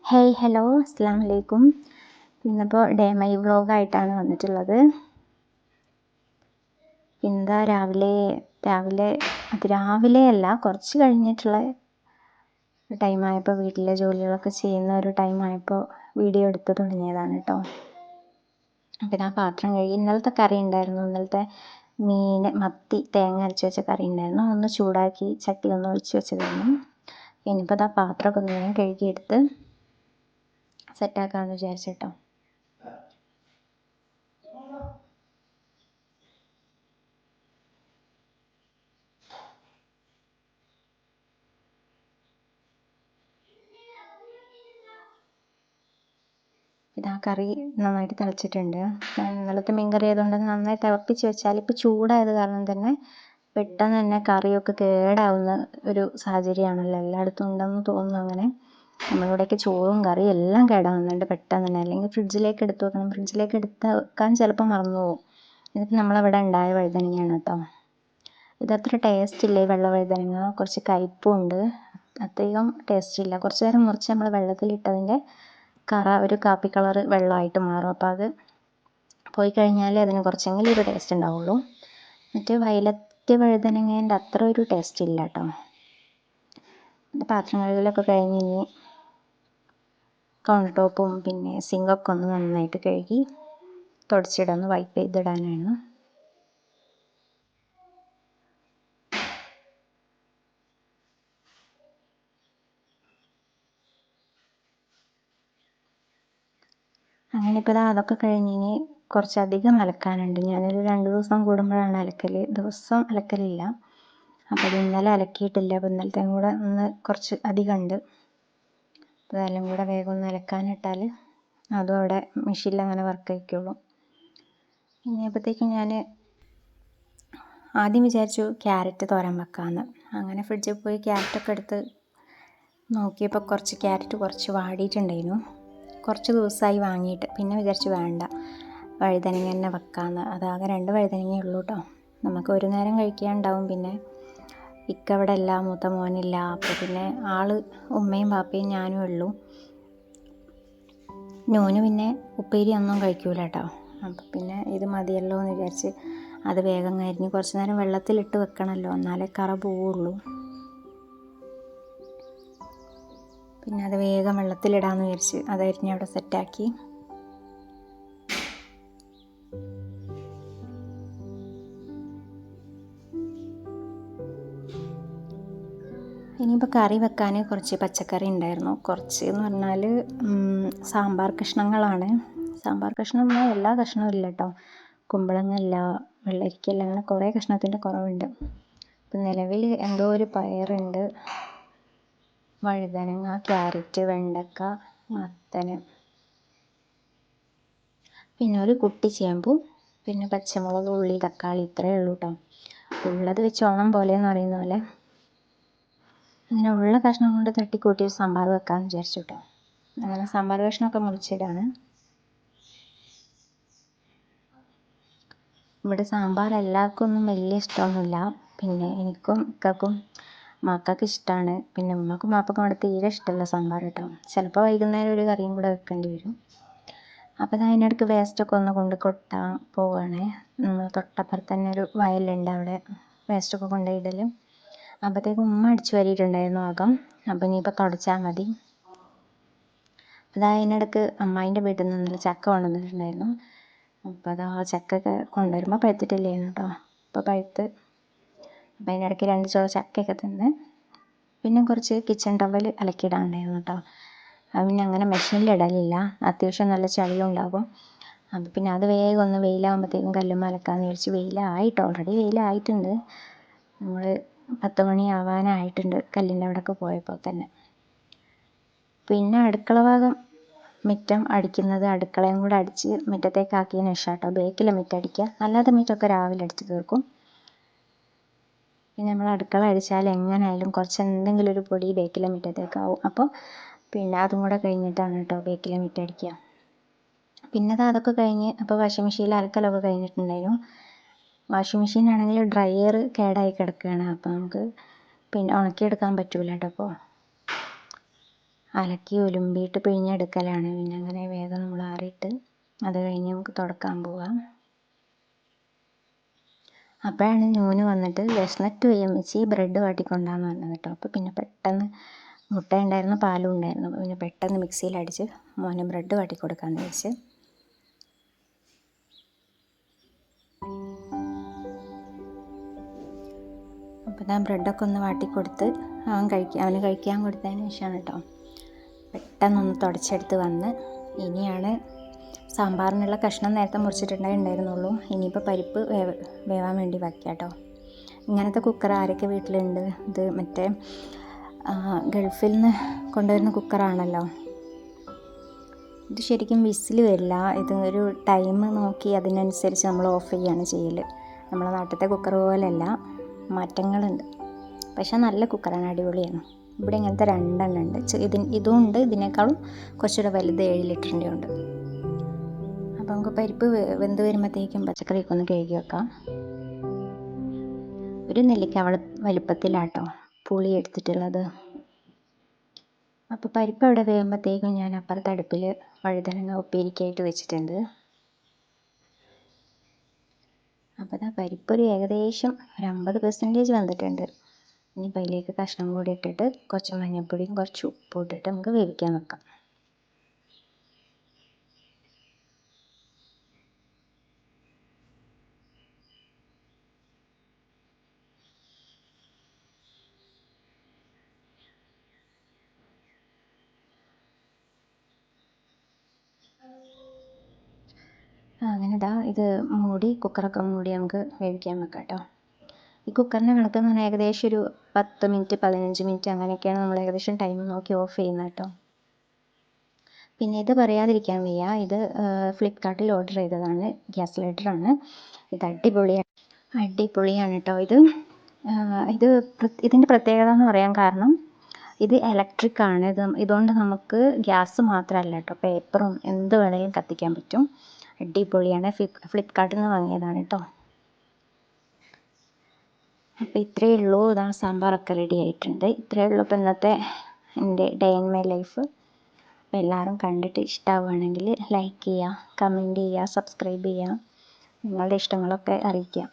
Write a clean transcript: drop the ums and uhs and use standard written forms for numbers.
Hey hello അസ്സാം വലൈക്കും. ഇന്നിപ്പോൾ ഡേ മൈ വ്ളോഗായിട്ടാണ് വന്നിട്ടുള്ളത്. എന്താ രാവിലെ അല്ല, കുറച്ച് കഴിഞ്ഞിട്ടുള്ള ടൈമായപ്പോൾ, വീട്ടിലെ ജോലികളൊക്കെ ചെയ്യുന്ന ഒരു ടൈമായപ്പോൾ വീഡിയോ എടുത്ത് തുടങ്ങിയതാണ് കേട്ടോ. പിന്നെ ആ പാത്രം കഴുകി. ഇന്നലത്തെ കറി ഉണ്ടായിരുന്നു, ഇന്നലത്തെ മത്തി തേങ്ങ അരച്ച് വെച്ച കറി ഉണ്ടായിരുന്നു. ഒന്ന് ചൂടാക്കി ചട്ടി ഒന്ന് ഒഴിച്ച് വെച്ചതായിരുന്നു. ഇനിയിപ്പോൾ ആ പാത്രമൊക്കെ ഒന്ന് ഞാൻ കഴുകിയെടുത്ത് സെറ്റാക്കാമെന്ന് വിചാരിച്ചിട്ടോ. പിന്നെ ആ കറി നന്നായിട്ട് തിളച്ചിട്ടുണ്ട്. ഇന്നലത്തെ മീൻ കറി ആയതുകൊണ്ട് നന്നായി തിളപ്പിച്ച് വെച്ചാൽ ഇപ്പോൾ ചൂടായത് കാരണം തന്നെ പെട്ടെന്ന് തന്നെ കറിയൊക്കെ കേടാവുന്ന ഒരു സാഹചര്യമാണല്ലോ, എല്ലായിടത്തും ഉണ്ടെന്ന് തോന്നുന്നു. അങ്ങനെ നമ്മളിവിടെയൊക്കെ ചോറും കറിയും എല്ലാം കേടാവുന്നുണ്ട് പെട്ടെന്ന് തന്നെ. അല്ലെങ്കിൽ ഫ്രിഡ്ജിലേക്ക് എടുത്ത് വെക്കണം. ഫ്രിഡ്ജിലേക്ക് എടുത്ത് വെക്കാൻ ചിലപ്പോൾ മറന്നു പോകും. ഇതിപ്പോൾ നമ്മളവിടെ ഉണ്ടായ വഴുതനങ്ങയാണ് കേട്ടോ. ഇതത്ര ടേസ്റ്റ് ഇല്ല. ഈ വെള്ള വഴുതനങ്ങ കുറച്ച് കയ്പ്പും ഉണ്ട്, അധികം ടേസ്റ്റ് ഇല്ല. കുറച്ച് നേരം മുറിച്ച് നമ്മൾ വെള്ളത്തിലിട്ടതിൻ്റെ കറ ഒരു കാപ്പി കളർ വെള്ളമായിട്ട് മാറും. അപ്പോൾ അത് പോയി കഴിഞ്ഞാൽ അതിന് കുറച്ചെങ്കിലും ഒരു ടേസ്റ്റ് ഉണ്ടാവുള്ളൂ. മറ്റേ വയലറ്റ് വഴുതനങ്ങേൻ്റെ അത്ര ഒരു ടേസ്റ്റ് ഇല്ല കേട്ടോ. പാത്രം കഴുകലൊക്കെ കഴിഞ്ഞ് ഇനി കൗണ്ടർ ടോപ്പും പിന്നെ സിങ്കൊക്കെ ഒന്ന് നന്നായിട്ട് കഴുകി തുടച്ചിടൊന്ന് വൈപ്പ് ചെയ്തിടാനാണ്. അങ്ങനെ ഇപ്പോൾ അതൊക്കെ കഴിഞ്ഞ് ഇനി കുറച്ചധികം അലക്കാനുണ്ട്. ഞാനൊരു 2 ദിവസം കൂടുമ്പോഴാണ് അലക്കൽ, ദിവസം അലക്കലില്ല. അപ്പോൾ അത് ഇന്നലെ അലക്കിയിട്ടില്ല. അപ്പോൾ ഇന്നലത്തെയും കൂടെ ഒന്ന് കുറച്ച് അധികമുണ്ട്. അപ്പോൾ അതെല്ലാം കൂടെ വേഗം ഒന്ന് അലക്കാനിട്ടാൽ അതും അവിടെ മെഷീനിൽ അങ്ങനെ വർക്ക് ആയിക്കോളും. ഇനിയപ്പോഴത്തേക്കും ഞാൻ ആദ്യം വിചാരിച്ചു ക്യാരറ്റ് തോരൻ വെക്കാമെന്ന്. അങ്ങനെ ഫ്രിഡ്ജിൽ പോയി ക്യാരറ്റൊക്കെ എടുത്ത് നോക്കിയപ്പോൾ ക്യാരറ്റ് കുറച്ച് വാടിയിട്ടുണ്ടായിരുന്നു. കുറച്ച് ദിവസമായി വാങ്ങിയിട്ട്. പിന്നെ വിചാരിച്ചു വേണ്ട, വഴുതനങ്ങ തന്നെ വെക്കാമെന്ന്. അതാകെ 2 വഴുതനങ്ങയേ ഉള്ളൂ കേട്ടോ. നമുക്ക് ഒരു നേരം കഴിക്കാനുണ്ടാവും. പിന്നെ അവിടെ ഇല്ല, മൂത്ത മോനില്ല. അപ്പോൾ പിന്നെ ഉമ്മയും പാപ്പയും ഞാനും ഉള്ളൂ. നോന് പിന്നെ ഉപ്പേരി ഒന്നും കഴിക്കൂല കേട്ടോ. അപ്പോൾ പിന്നെ ഇത് മതിയല്ലോ എന്ന് വിചാരിച്ച് അത് വേഗം അരിഞ്ഞ് കുറച്ച് നേരം വെള്ളത്തിലിട്ട് വെക്കണമല്ലോ, എന്നാലേ കറ പോവുള്ളൂ. പിന്നെ അത് വേഗം വെള്ളത്തിലിടാമെന്ന് വിചാരിച്ച് അത് അരിഞ്ഞ് അവിടെ സെറ്റാക്കി. ഇനിയിപ്പോൾ കറി വെക്കാൻ കുറച്ച് പച്ചക്കറി ഉണ്ടായിരുന്നു. കുറച്ച് എന്ന് പറഞ്ഞാൽ സാമ്പാർ കഷ്ണങ്ങളാണ്. സാമ്പാർ കഷ്ണം എന്നാൽ എല്ലാ കഷ്ണവും ഇല്ല കേട്ടോ. കുമ്പളങ്ങല്ല, വെള്ളരിക്കല്ല, അങ്ങനെ കുറേ കഷ്ണത്തിൻ്റെ കുറവുണ്ട്. ഇപ്പം നിലവിൽ എന്തോ ഒരു പയറുണ്ട്, വഴുതനങ്ങ, ക്യാരറ്റ്, വെണ്ടക്ക, മത്തന്, പിന്നെ ഒരു കുട്ടി ചേമ്പും, പിന്നെ പച്ചമുളക്, ഉള്ളി, തക്കാളി, ഇത്രയേ ഉള്ളൂ കേട്ടോ. ഉള്ളത് വെച്ച് ഓണം പോലെയെന്ന് പറയുന്ന പോലെ അങ്ങനെ ഉള്ള കഷ്ണം കൊണ്ട് തട്ടിക്കൂട്ടി സാമ്പാർ വെക്കാമെന്ന് വിചാരിച്ചു കേട്ടോ. അങ്ങനെ സാമ്പാർ കഷ്ണമൊക്കെ മുറിച്ചിടാണ്. ഇവിടെ സാമ്പാർ എല്ലാവർക്കും ഒന്നും വലിയ ഇഷ്ടമൊന്നുമില്ല. പിന്നെ എനിക്കും ഇക്കാക്കും മക്കൾക്ക് ഇഷ്ടമാണ്. പിന്നെ ഉമ്മക്കും മാപ്പക്കും അവിടെ തീരെ ഇഷ്ടമല്ല സാമ്പാർ കേട്ടോ. ചിലപ്പോൾ വൈകുന്നേരം ഒരു കറിയും കൂടെ വെക്കേണ്ടി വരും. അപ്പോൾ അതിനിടയ്ക്ക് വേസ്റ്റൊക്കെ ഒന്ന് കൊണ്ട് കൊട്ടാൻ പോവുകയാണ്. തൊട്ടപ്പുറത്ത് തന്നെ ഒരു വയലുണ്ട്, അവിടെ വേസ്റ്റൊക്കെ കൊണ്ടുപോയിടൽ. അപ്പോഴത്തേക്കും ഉമ്മ അടിച്ചു വാരിയിട്ടുണ്ടായിരുന്നു ആകം. അപ്പോൾ ഇനിയിപ്പോൾ തുടച്ചാൽ മതി. അതിനിടയ്ക്ക് അമ്മായിൻ്റെ വീട്ടിൽ നിന്ന് ചക്ക കൊണ്ടുവന്നിട്ടുണ്ടായിരുന്നു. അപ്പോൾ അത് ആ ചക്കയൊക്കെ കൊണ്ടുവരുമ്പോൾ പഴുത്തിട്ടില്ലായിരുന്നു കേട്ടോ. അപ്പോൾ പഴുത്ത്. അപ്പോൾ അതിനിടയ്ക്ക് 2 ചോള ചക്കയൊക്കെ തിന്ന്. പിന്നെ കുറച്ച് കിച്ചൺ ടവൽ അലക്കിയിടാനുണ്ടായിരുന്നു കേട്ടോ. അത് പിന്നെ അങ്ങനെ മെഷീനിലിടലില്ല, അത്യാവശ്യം നല്ല ചളിയും ഉണ്ടാകും. അപ്പോൾ പിന്നെ അത് വേഗം ഒന്ന് വെയിലാകുമ്പോഴത്തേക്കും കല്ലുമ്മ അലക്കാമെന്ന് വിചാരിച്ച്. വെയിലായിട്ട് ഓൾറെഡി വെയിലായിട്ടുണ്ട്. നമ്മൾ 10 മണി ആവാനായിട്ടുണ്ട് കല്ലിൻ്റെ അവിടെയൊക്കെ പോയപ്പോൾ തന്നെ. പിന്നെ അടുക്കള ഭാഗം മുറ്റം അടിക്കുന്നത്, അടുക്കളയും കൂടെ അടിച്ച് മുറ്റത്തേക്ക് ആക്കിയതിന് ശേഷം കേട്ടോ ബേക്കിലെ മുറ്റം അടിക്കുക. അല്ലാത്ത മുറ്റമൊക്കെ രാവിലെ അടിച്ച് തീർക്കും. പിന്നെ നമ്മൾ അടുക്കള അടിച്ചാൽ എങ്ങനെയായാലും കുറച്ച് എന്തെങ്കിലും ഒരു പൊടി ബേക്കിലെ മുറ്റത്തേക്കാവും. അപ്പോൾ പിന്നെ അതും കൂടെ കഴിഞ്ഞിട്ടാണ് കേട്ടോ ബേക്കിലെ മുറ്റം അടിക്കുക. പിന്നെ അതൊക്കെ കഴിഞ്ഞ് അപ്പോൾ വാഷിംഗ് മെഷീനിൽ അലക്കലൊക്കെ കഴിഞ്ഞിട്ടുണ്ടായിരുന്നു. വാഷിംഗ് മെഷീനാണെങ്കിൽ ഡ്രയർ കേടായി കിടക്കുകയാണ്. അപ്പോൾ നമുക്ക് പിന്നെ ഉണക്കിയെടുക്കാൻ പറ്റൂല കേട്ടോ. അപ്പോൾ അലക്കി ഒലുമ്പിയിട്ട് പിഴിഞ്ഞെടുക്കലാണ്. പിന്നെ അങ്ങനെ വേഗം നമ്മൾ ആറിയിട്ട് അത് കഴിഞ്ഞ് നമുക്ക് തുടക്കാൻ പോവാം. അപ്പോഴാണ് നൂന് വന്നിട്ട് വിശന്നിട്ട് വയ്യ ഉമ്മച്ചി ബ്രെഡ് വാട്ടിക്കൊണ്ടാന്ന് പറഞ്ഞത് കേട്ടോ. അപ്പോൾ പിന്നെ പെട്ടെന്ന് മുട്ട ഉണ്ടായിരുന്നു, പാലും ഉണ്ടായിരുന്നു. അപ്പോൾ പിന്നെ പെട്ടെന്ന് മിക്സിയിലടിച്ച് മോന് ബ്രെഡ് വാട്ടിക്കൊടുക്കാമെന്ന് വെച്ച്. അപ്പോൾ ഞാൻ ബ്രെഡൊക്കെ ഒന്ന് വാട്ടിക്കൊടുത്ത് അവന് കഴിക്കാൻ കൊടുത്തതിന് ശേഷമാണ് കേട്ടോ പെട്ടെന്നൊന്ന് തുടച്ചെടുത്ത് വന്ന്. ഇനിയാണ് സാമ്പാറിനുള്ള കഷ്ണം നേരത്തെ മുറിച്ചിട്ടുണ്ടായിരുന്നുള്ളൂ. ഇനിയിപ്പോൾ പരിപ്പ് വേവാൻ വേണ്ടി വയ്ക്കാം കേട്ടോ. ഇങ്ങനത്തെ കുക്കർ ആരൊക്കെ വീട്ടിലുണ്ട്? ഇത് മറ്റേ ഗൾഫിൽ നിന്ന് കൊണ്ടുവരുന്ന കുക്കറാണല്ലോ. ഇത് ശരിക്കും വിസിൽ വരില്ല. ഇത് ഒരു ടൈം നോക്കി അതിനനുസരിച്ച് നമ്മൾ ഓഫ് ചെയ്യുകയാണ് ചെയ്യൽ. നമ്മളെ നാട്ടിലത്തെ കുക്കർ പോലെയല്ല, മാറ്റങ്ങളുണ്ട്. പക്ഷേ നല്ല കുക്കറാണ്, അടിപൊളിയാണ്. ഇവിടെ ഇങ്ങനത്തെ 2 എണ്ണം ഉണ്ട്. ഇതും ഉണ്ട്, ഇതിനേക്കാളും കുറച്ചുകൂടെ വലുത് 7 ലിറ്ററിൻ്റെ ഉണ്ട്. അപ്പോൾ നമുക്ക് പരിപ്പ് വെന്ത് വരുമ്പോഴത്തേക്കും പച്ചക്കറിയൊക്കെ ഒന്ന് കഴുകി വെക്കാം. ഒരു നെല്ലിക്ക വലിപ്പത്തിലാട്ടോ പുളി എടുത്തിട്ടുള്ളത്. അപ്പോൾ പരിപ്പ് അവിടെ വേകുമ്പോഴത്തേക്കും ഞാൻ അപ്പുറത്തെ അടുപ്പിൽ വഴുതനങ്ങ ഉപ്പേരിക്കായിട്ട് വെച്ചിട്ടുണ്ട്. അപ്പോൾ ആ പരിപ്പ് ഒരു ഏകദേശം ഒരു 50% വന്നിട്ടുണ്ട്. ഇനിയിപ്പോൾ അതിലേക്ക് കഷ്ണം കൂടി ഇട്ടിട്ട് കുറച്ച് മഞ്ഞൾപ്പൊടിയും കുറച്ച് ഉപ്പും ഇട്ടിട്ട് നമുക്ക് വേവിക്കാൻ വെക്കാം. അങ്ങനെ ഇത് മൂടി കുക്കറൊക്കെ മൂടി നമുക്ക് വേവിക്കാൻ വെക്കാം കേട്ടോ. ഈ കുക്കറിൻ്റെ കണക്ക് എന്ന് പറഞ്ഞാൽ ഏകദേശം ഒരു 10 മിനിറ്റ് 15 മിനിറ്റ് അങ്ങനെയൊക്കെയാണ് നമ്മൾ ഏകദേശം ടൈം നോക്കി ഓഫ് ചെയ്യുന്നത് കേട്ടോ. പിന്നെ ഇത് പറയാതിരിക്കാൻ വയ്യ, ഇത് ഫ്ലിപ്കാർട്ടിൽ ഓർഡർ ചെയ്തതാണ്. ഗ്യാസ് ലൈറ്ററാണ്. ഇത് അടിപൊളിയാണ് കേട്ടോ. ഇതിൻ്റെ പ്രത്യേകത എന്ന് പറയാൻ കാരണം ഇത് ഇലക്ട്രിക് ആണ്. ഇതുകൊണ്ട് നമുക്ക് ഗ്യാസ് മാത്രമല്ല കേട്ടോ, പേപ്പറും എന്ത് വേണമെങ്കിലും കത്തിക്കാൻ പറ്റും. അടിപൊളിയാണ്. ഫ്ലിപ്കാർട്ടിൽ നിന്ന് വാങ്ങിയതാണ് കേട്ടോ. അപ്പോൾ ഇത്രയേ ഉള്ളൂ. സാമ്പാറൊക്കെ റെഡി ആയിട്ടുണ്ട്. ഇത്രയേ ഉള്ളൂ ഇപ്പോൾ ഇന്നത്തെ എൻ്റെ ഡേ ഇൻ മൈ ലൈഫ്. അപ്പോൾ എല്ലാവരും കണ്ടിട്ട് ഇഷ്ടമാവുകയാണെങ്കിൽ ലൈക്ക് ചെയ്യുക, കമൻറ്റ് ചെയ്യുക, സബ്സ്ക്രൈബ് ചെയ്യുക, നിങ്ങളുടെ ഇഷ്ടങ്ങളൊക്കെ അറിയിക്കുക.